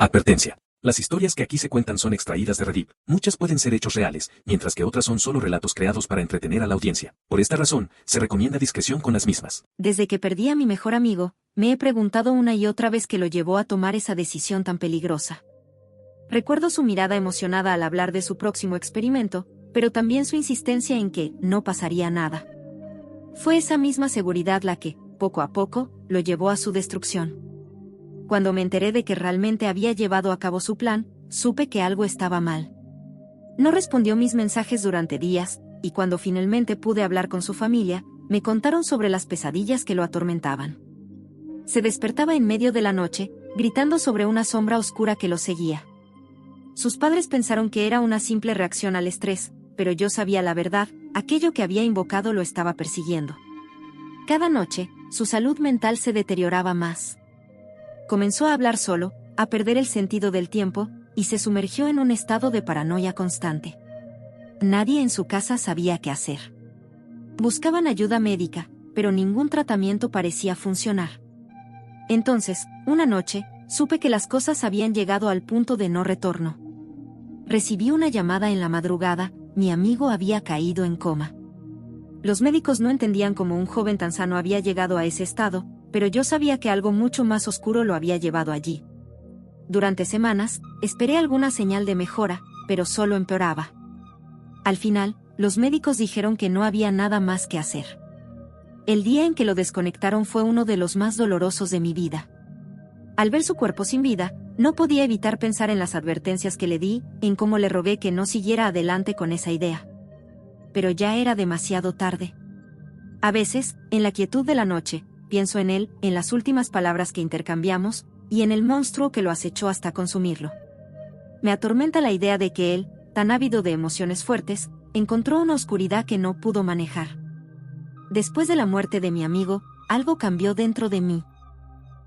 Advertencia. Las historias que aquí se cuentan son extraídas de Reddit. Muchas pueden ser hechos reales, mientras que otras son solo relatos creados para entretener a la audiencia. Por esta razón, se recomienda discreción con las mismas. Desde que perdí a mi mejor amigo, me he preguntado una y otra vez qué lo llevó a tomar esa decisión tan peligrosa. Recuerdo su mirada emocionada al hablar de su próximo experimento, pero también su insistencia en que no pasaría nada. Fue esa misma seguridad la que, poco a poco, lo llevó a su destrucción. Cuando me enteré de que realmente había llevado a cabo su plan, supe que algo estaba mal. No respondió mis mensajes durante días, y cuando finalmente pude hablar con su familia, me contaron sobre las pesadillas que lo atormentaban. Se despertaba en medio de la noche, gritando sobre una sombra oscura que lo seguía. Sus padres pensaron que era una simple reacción al estrés, pero yo sabía la verdad, aquello que había invocado lo estaba persiguiendo. Cada noche, su salud mental se deterioraba más. Comenzó a hablar solo, a perder el sentido del tiempo, y se sumergió en un estado de paranoia constante. Nadie en su casa sabía qué hacer. Buscaban ayuda médica, pero ningún tratamiento parecía funcionar. Entonces, una noche, supe que las cosas habían llegado al punto de no retorno. Recibí una llamada en la madrugada, mi amigo había caído en coma. Los médicos no entendían cómo un joven tan sano había llegado a ese estado, pero yo sabía que algo mucho más oscuro lo había llevado allí. Durante semanas, esperé alguna señal de mejora, pero solo empeoraba. Al final, los médicos dijeron que no había nada más que hacer. El día en que lo desconectaron fue uno de los más dolorosos de mi vida. Al ver su cuerpo sin vida, no podía evitar pensar en las advertencias que le di, en cómo le rogué que no siguiera adelante con esa idea. Pero ya era demasiado tarde. A veces, en la quietud de la noche, pienso en él, en las últimas palabras que intercambiamos, y en el monstruo que lo acechó hasta consumirlo. Me atormenta la idea de que él, tan ávido de emociones fuertes, encontró una oscuridad que no pudo manejar. Después de la muerte de mi amigo, algo cambió dentro de mí.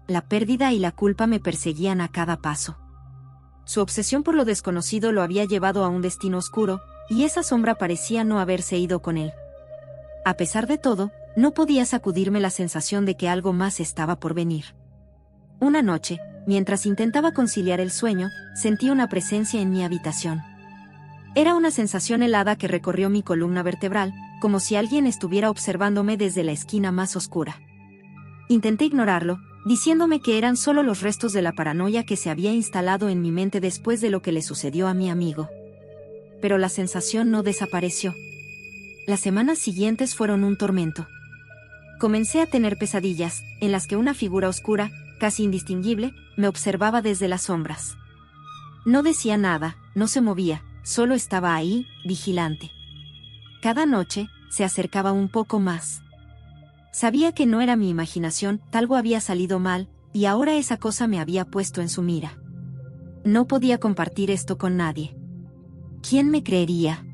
La pérdida y la culpa me perseguían a cada paso. Su obsesión por lo desconocido lo había llevado a un destino oscuro, y esa sombra parecía no haberse ido con él. A pesar de todo, no podía sacudirme la sensación de que algo más estaba por venir. Una noche, mientras intentaba conciliar el sueño, sentí una presencia en mi habitación. Era una sensación helada que recorrió mi columna vertebral, como si alguien estuviera observándome desde la esquina más oscura. Intenté ignorarlo, diciéndome que eran solo los restos de la paranoia que se había instalado en mi mente después de lo que le sucedió a mi amigo. Pero la sensación no desapareció. Las semanas siguientes fueron un tormento. Comencé a tener pesadillas, en las que una figura oscura, casi indistinguible, me observaba desde las sombras. No decía nada, no se movía, solo estaba ahí, vigilante. Cada noche, se acercaba un poco más. Sabía que no era mi imaginación, algo había salido mal, y ahora esa cosa me había puesto en su mira. No podía compartir esto con nadie. ¿Quién me creería?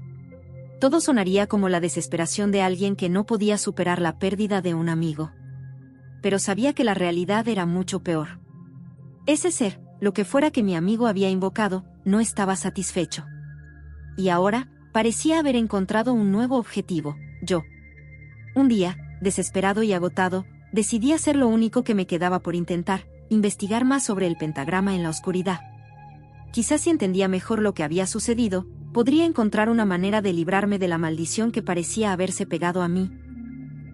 Todo sonaría como la desesperación de alguien que no podía superar la pérdida de un amigo. Pero sabía que la realidad era mucho peor. Ese ser, lo que fuera que mi amigo había invocado, no estaba satisfecho. Y ahora, parecía haber encontrado un nuevo objetivo, yo. Un día, desesperado y agotado, decidí hacer lo único que me quedaba por intentar, investigar más sobre el pentagrama en la oscuridad. Quizás si entendía mejor lo que había sucedido, podría encontrar una manera de librarme de la maldición que parecía haberse pegado a mí.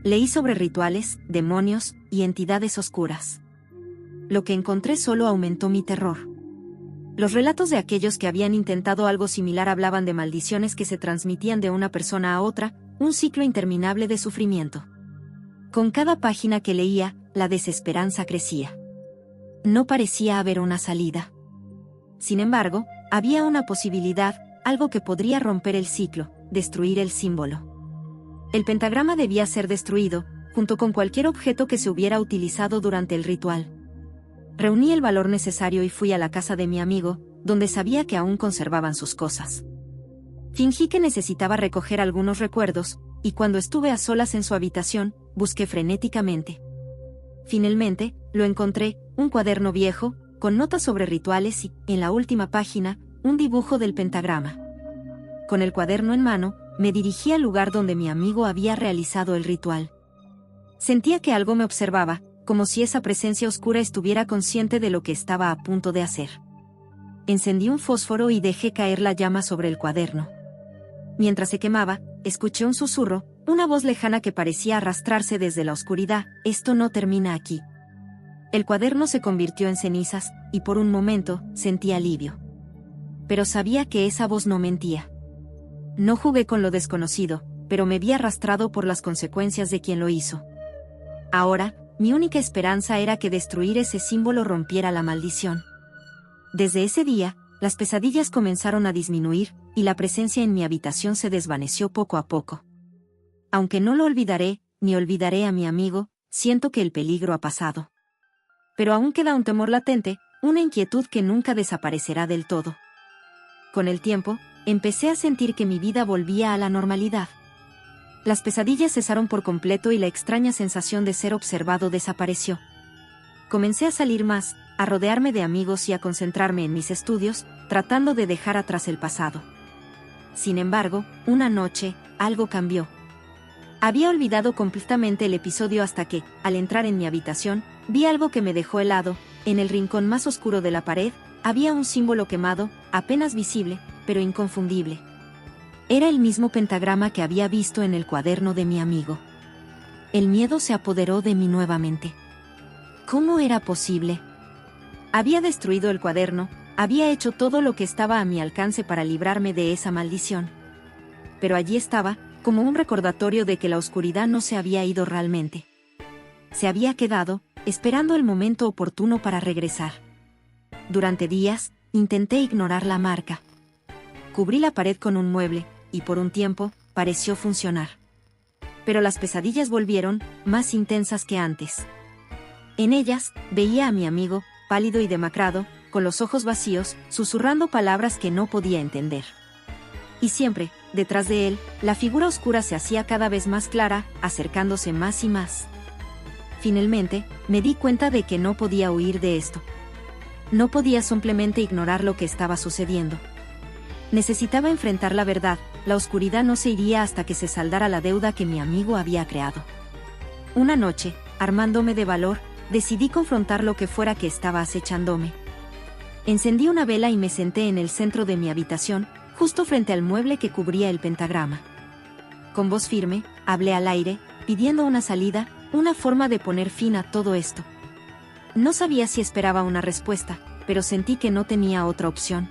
Leí sobre rituales, demonios y entidades oscuras. Lo que encontré solo aumentó mi terror. Los relatos de aquellos que habían intentado algo similar hablaban de maldiciones que se transmitían de una persona a otra, un ciclo interminable de sufrimiento. Con cada página que leía, la desesperanza crecía. No parecía haber una salida. Sin embargo, había una posibilidad, algo que podría romper el ciclo, destruir el símbolo. El pentagrama debía ser destruido, junto con cualquier objeto que se hubiera utilizado durante el ritual. Reuní el valor necesario y fui a la casa de mi amigo, donde sabía que aún conservaban sus cosas. Fingí que necesitaba recoger algunos recuerdos, y cuando estuve a solas en su habitación, busqué frenéticamente. Finalmente, lo encontré, un cuaderno viejo, con notas sobre rituales y, en la última página, un dibujo del pentagrama. Con el cuaderno en mano, me dirigí al lugar donde mi amigo había realizado el ritual. Sentía que algo me observaba, como si esa presencia oscura estuviera consciente de lo que estaba a punto de hacer. Encendí un fósforo y dejé caer la llama sobre el cuaderno. Mientras se quemaba, escuché un susurro, una voz lejana que parecía arrastrarse desde la oscuridad: esto no termina aquí. El cuaderno se convirtió en cenizas, y por un momento, sentí alivio. Pero sabía que esa voz no mentía. No jugué con lo desconocido, pero me vi arrastrado por las consecuencias de quien lo hizo. Ahora, mi única esperanza era que destruir ese símbolo rompiera la maldición. Desde ese día, las pesadillas comenzaron a disminuir, y la presencia en mi habitación se desvaneció poco a poco. Aunque no lo olvidaré, ni olvidaré a mi amigo, siento que el peligro ha pasado. Pero aún queda un temor latente, una inquietud que nunca desaparecerá del todo. Con el tiempo, empecé a sentir que mi vida volvía a la normalidad. Las pesadillas cesaron por completo y la extraña sensación de ser observado desapareció. Comencé a salir más, a rodearme de amigos y a concentrarme en mis estudios, tratando de dejar atrás el pasado. Sin embargo, una noche, algo cambió. Había olvidado completamente el episodio hasta que, al entrar en mi habitación, vi algo que me dejó helado. En el rincón más oscuro de la pared, había un símbolo quemado, apenas visible, pero inconfundible. Era el mismo pentagrama que había visto en el cuaderno de mi amigo. El miedo se apoderó de mí nuevamente. ¿Cómo era posible? Había destruido el cuaderno, había hecho todo lo que estaba a mi alcance para librarme de esa maldición. Pero allí estaba, como un recordatorio de que la oscuridad no se había ido realmente. Se había quedado, esperando el momento oportuno para regresar. Durante días, intenté ignorar la marca. Cubrí la pared con un mueble, y por un tiempo, pareció funcionar. Pero las pesadillas volvieron, más intensas que antes. En ellas, veía a mi amigo, pálido y demacrado, con los ojos vacíos, susurrando palabras que no podía entender. Y siempre, detrás de él, la figura oscura se hacía cada vez más clara, acercándose más y más. Finalmente, me di cuenta de que no podía huir de esto. No podía simplemente ignorar lo que estaba sucediendo. Necesitaba enfrentar la verdad, la oscuridad no se iría hasta que se saldara la deuda que mi amigo había creado. Una noche, armándome de valor, decidí confrontar lo que fuera que estaba acechándome. Encendí una vela y me senté en el centro de mi habitación, justo frente al mueble que cubría el pentagrama. Con voz firme, hablé al aire, pidiendo una salida, una forma de poner fin a todo esto. No sabía si esperaba una respuesta, pero sentí que no tenía otra opción.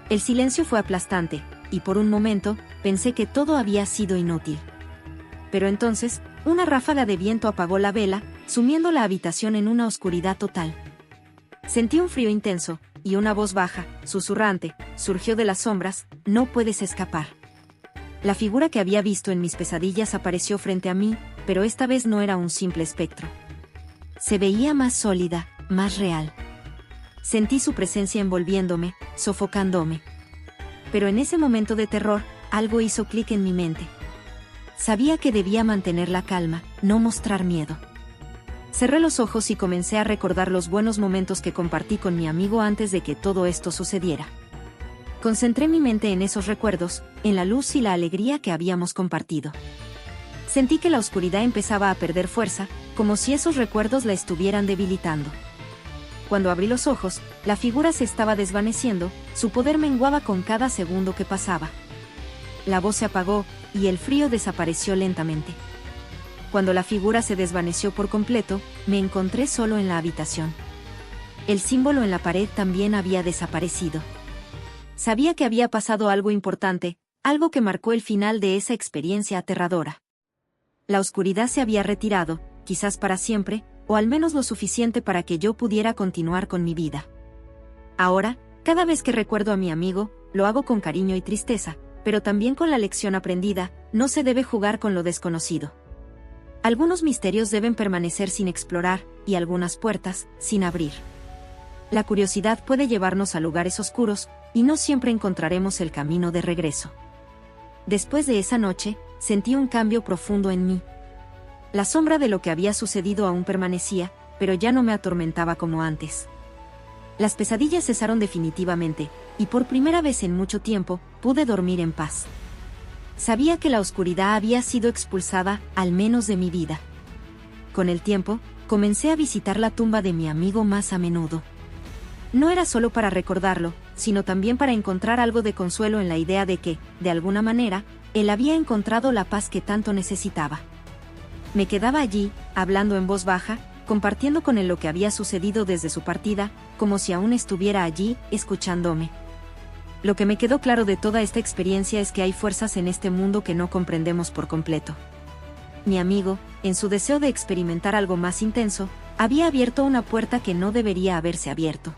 El silencio fue aplastante, y por un momento, pensé que todo había sido inútil. Pero entonces, una ráfaga de viento apagó la vela, sumiendo la habitación en una oscuridad total. Sentí un frío intenso, y una voz baja, susurrante, surgió de las sombras: no puedes escapar. La figura que había visto en mis pesadillas apareció frente a mí, pero esta vez no era un simple espectro. Se veía más sólida, más real. Sentí su presencia envolviéndome, sofocándome. Pero en ese momento de terror, algo hizo clic en mi mente. Sabía que debía mantener la calma, no mostrar miedo. Cerré los ojos y comencé a recordar los buenos momentos que compartí con mi amigo antes de que todo esto sucediera. Concentré mi mente en esos recuerdos, en la luz y la alegría que habíamos compartido. Sentí que la oscuridad empezaba a perder fuerza, como si esos recuerdos la estuvieran debilitando. Cuando abrí los ojos, la figura se estaba desvaneciendo, su poder menguaba con cada segundo que pasaba. La voz se apagó, y el frío desapareció lentamente. Cuando la figura se desvaneció por completo, me encontré solo en la habitación. El símbolo en la pared también había desaparecido. Sabía que había pasado algo importante, algo que marcó el final de esa experiencia aterradora. La oscuridad se había retirado, quizás para siempre, o al menos lo suficiente para que yo pudiera continuar con mi vida. Ahora, cada vez que recuerdo a mi amigo, lo hago con cariño y tristeza, pero también con la lección aprendida: no se debe jugar con lo desconocido. Algunos misterios deben permanecer sin explorar, y algunas puertas, sin abrir. La curiosidad puede llevarnos a lugares oscuros, y no siempre encontraremos el camino de regreso. Después de esa noche, sentí un cambio profundo en mí. La sombra de lo que había sucedido aún permanecía, pero ya no me atormentaba como antes. Las pesadillas cesaron definitivamente, y por primera vez en mucho tiempo, pude dormir en paz. Sabía que la oscuridad había sido expulsada, al menos de mi vida. Con el tiempo, comencé a visitar la tumba de mi amigo más a menudo. No era solo para recordarlo, sino también para encontrar algo de consuelo en la idea de que, de alguna manera, él había encontrado la paz que tanto necesitaba. Me quedaba allí, hablando en voz baja, compartiendo con él lo que había sucedido desde su partida, como si aún estuviera allí, escuchándome. Lo que me quedó claro de toda esta experiencia es que hay fuerzas en este mundo que no comprendemos por completo. Mi amigo, en su deseo de experimentar algo más intenso, había abierto una puerta que no debería haberse abierto.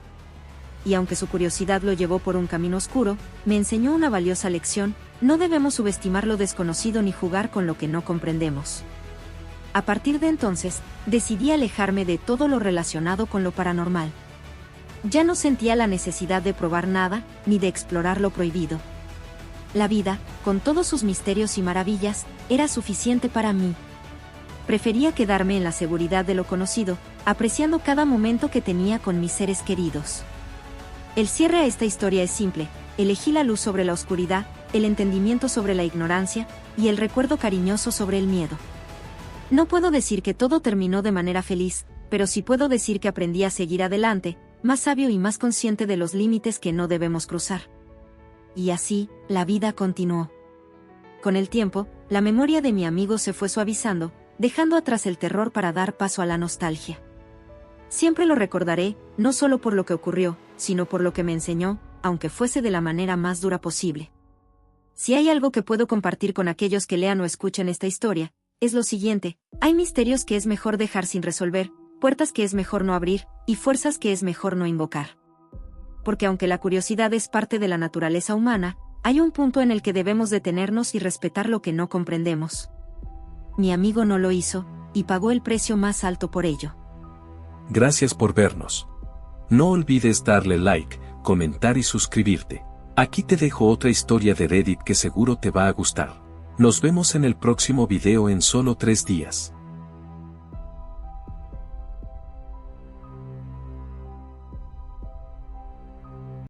Y aunque su curiosidad lo llevó por un camino oscuro, me enseñó una valiosa lección: no debemos subestimar lo desconocido ni jugar con lo que no comprendemos. A partir de entonces, decidí alejarme de todo lo relacionado con lo paranormal. Ya no sentía la necesidad de probar nada, ni de explorar lo prohibido. La vida, con todos sus misterios y maravillas, era suficiente para mí. Prefería quedarme en la seguridad de lo conocido, apreciando cada momento que tenía con mis seres queridos. El cierre a esta historia es simple: elegí la luz sobre la oscuridad, el entendimiento sobre la ignorancia, y el recuerdo cariñoso sobre el miedo. No puedo decir que todo terminó de manera feliz, pero sí puedo decir que aprendí a seguir adelante, más sabio y más consciente de los límites que no debemos cruzar. Y así, la vida continuó. Con el tiempo, la memoria de mi amigo se fue suavizando, dejando atrás el terror para dar paso a la nostalgia. Siempre lo recordaré, no solo por lo que ocurrió, sino por lo que me enseñó, aunque fuese de la manera más dura posible. Si hay algo que puedo compartir con aquellos que lean o escuchen esta historia, es lo siguiente: hay misterios que es mejor dejar sin resolver, puertas que es mejor no abrir, y fuerzas que es mejor no invocar. Porque aunque la curiosidad es parte de la naturaleza humana, hay un punto en el que debemos detenernos y respetar lo que no comprendemos. Mi amigo no lo hizo, y pagó el precio más alto por ello. Gracias por vernos. No olvides darle like, comentar y suscribirte. Aquí te dejo otra historia de Reddit que seguro te va a gustar. Nos vemos en el próximo video en solo 3 días.